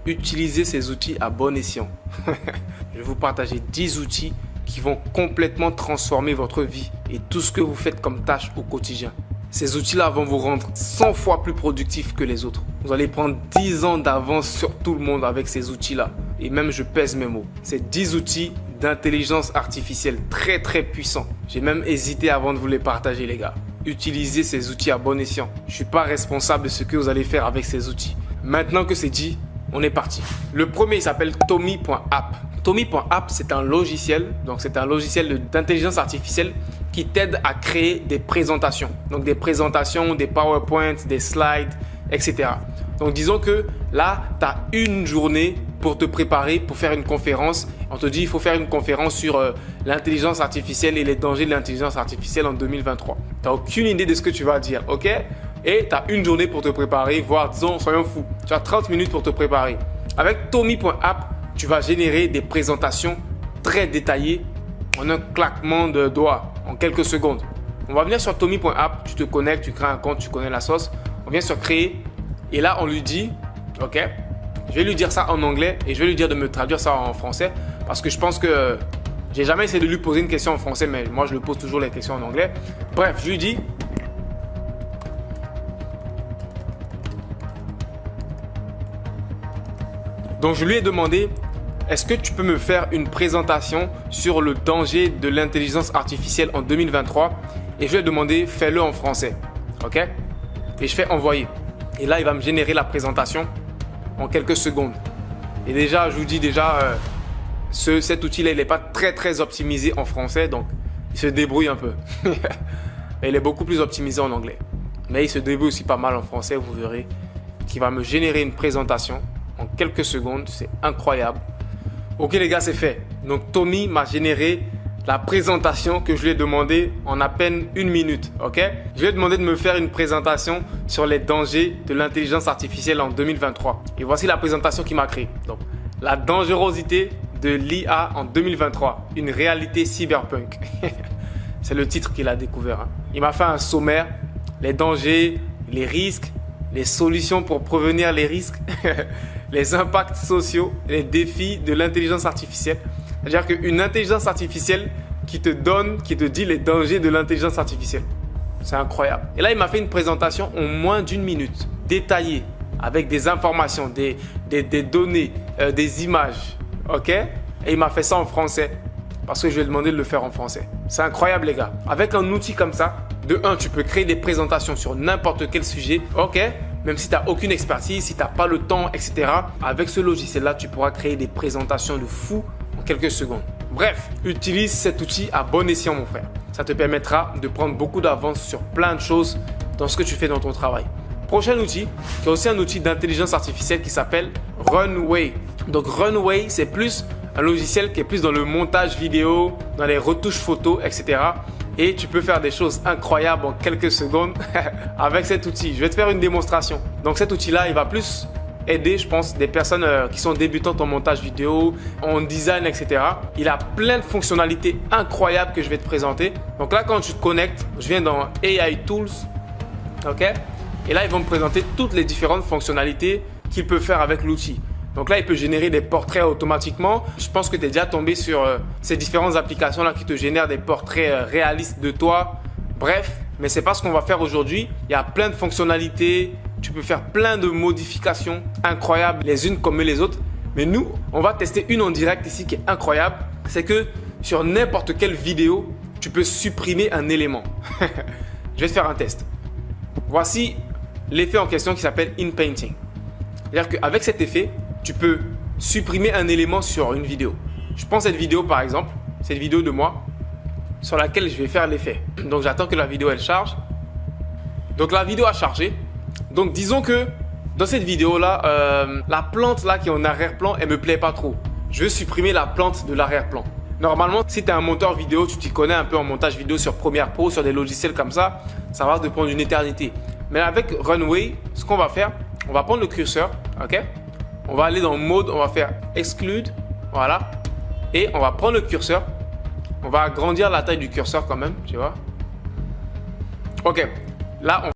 Utilisez ces outils à bon escient. Je vais vous partager 10 outils qui vont complètement transformer votre vie et tout ce que vous faites comme tâche au quotidien. Ces outils-là vont vous rendre 100 fois plus productif que les autres. Vous allez prendre 10 ans d'avance sur tout le monde avec ces outils-là. Et même, je pèse mes mots. C'est 10 outils d'intelligence artificielle très puissants. J'ai même hésité avant de vous les partager, les gars. Utilisez ces outils à bon escient. Je ne suis pas responsable de ce que vous allez faire avec ces outils. Maintenant que c'est dit, on est parti. Le premier, il s'appelle Tomi.app. Tomi.app, c'est un logiciel. Donc, c'est un logiciel d'intelligence artificielle qui t'aide à créer des présentations. Donc, des présentations, des PowerPoint, des slides, etc. Donc, disons que là, tu as une journée pour te préparer pour faire une conférence. On te dit il faut faire une conférence sur l'intelligence artificielle et les dangers de l'intelligence artificielle en 2023. Tu n'as aucune idée de ce que tu vas dire, ok? Et tu as une journée pour te préparer, voire disons, soyons fous, tu as 30 minutes pour te préparer. Avec Tomi.app, tu vas générer des présentations très détaillées en un claquement de doigts, en quelques secondes. On va venir sur Tomi.app, tu te connectes, tu crées un compte, tu connais la sauce. On vient sur créer et là on lui dit, ok, je vais lui dire ça en anglais et je vais lui dire de me traduire ça en français parce que je pense que j'ai jamais essayé de lui poser une question en français, mais moi je lui pose toujours les questions en anglais. Bref, je lui dis, donc je lui ai demandé, est-ce que tu peux me faire une présentation sur le danger de l'intelligence artificielle en 2023? Et je lui ai demandé, fais-le en français. Ok? Et je fais envoyer. Et là, il va me générer la présentation en quelques secondes. Et déjà, je vous dis déjà, cet outil-là, il n'est pas très optimisé en français. Donc, il se débrouille un peu. Mais il est beaucoup plus optimisé en anglais. Mais il se débrouille aussi pas mal en français, vous verrez. Qui va me générer une présentation en quelques secondes. C'est incroyable. Ok les gars, c'est fait. Donc Tomi m'a généré la présentation que je lui ai demandé en à peine 1 minute. Ok? Je lui ai demandé de me faire une présentation sur les dangers de l'intelligence artificielle en 2023. Et voici la présentation qu'il m'a créée. Donc, la dangerosité de l'IA en 2023. Une réalité cyberpunk. C'est le titre qu'il a découvert. Hein. Il m'a fait un sommaire. Les dangers, les risques, les solutions pour prévenir les risques. Les impacts sociaux, les défis de l'intelligence artificielle. C'est-à-dire qu'une intelligence artificielle qui te dit les dangers de l'intelligence artificielle. C'est incroyable. Et là, il m'a fait une présentation en moins d'1 minute, détaillée, avec des informations, des données, des images. Ok? Et il m'a fait ça en français, parce que je lui ai demandé de le faire en français. C'est incroyable, les gars. Avec un outil comme ça, de 1, tu peux créer des présentations sur n'importe quel sujet. Ok? Même si tu n'as aucune expertise, si tu n'as pas le temps, etc. Avec ce logiciel-là, tu pourras créer des présentations de fou en quelques secondes. Bref, utilise cet outil à bon escient, mon frère. Ça te permettra de prendre beaucoup d'avance sur plein de choses dans ce que tu fais dans ton travail. Prochain outil, qui est aussi un outil d'intelligence artificielle qui s'appelle Runway. Donc Runway, c'est plus un logiciel qui est plus dans le montage vidéo, dans les retouches photos, etc. Et tu peux faire des choses incroyables en quelques secondes avec cet outil. Je vais te faire une démonstration. Donc cet outil-là, il va plus aider, je pense, des personnes qui sont débutantes en montage vidéo, en design, etc. Il a plein de fonctionnalités incroyables que je vais te présenter. Donc là, quand tu te connectes, je viens dans AI Tools. Ok? Et là, ils vont me présenter toutes les différentes fonctionnalités qu'il peut faire avec l'outil. Donc là, il peut générer des portraits automatiquement. Je pense que tu es déjà tombé sur ces différentes applications-là qui te génèrent des portraits réalistes de toi. Bref, mais ce n'est pas ce qu'on va faire aujourd'hui. Il y a plein de fonctionnalités. Tu peux faire plein de modifications incroyables les unes comme les autres. Mais nous, on va tester une en direct ici qui est incroyable. C'est que sur n'importe quelle vidéo, tu peux supprimer un élément. Je vais te faire un test. Voici l'effet en question qui s'appelle In-Painting. C'est-à-dire qu'avec cet effet, tu peux supprimer un élément sur une vidéo. Je prends cette vidéo par exemple, cette vidéo de moi, sur laquelle je vais faire l'effet. Donc j'attends que la vidéo elle charge. Donc la vidéo a chargé. Donc disons que dans cette vidéo là, la plante là qui est en arrière-plan, elle me plaît pas trop. Je veux supprimer la plante de l'arrière-plan. Normalement, si tu es un monteur vidéo, tu t'y connais un peu en montage vidéo sur Premiere Pro, sur des logiciels comme ça va te prendre une éternité. Mais avec Runway, ce qu'on va faire, on va prendre le curseur, ok? On va aller dans mode, on va faire exclude, voilà. Et on va prendre le curseur. On va agrandir la taille du curseur quand même, tu vois. Ok, là on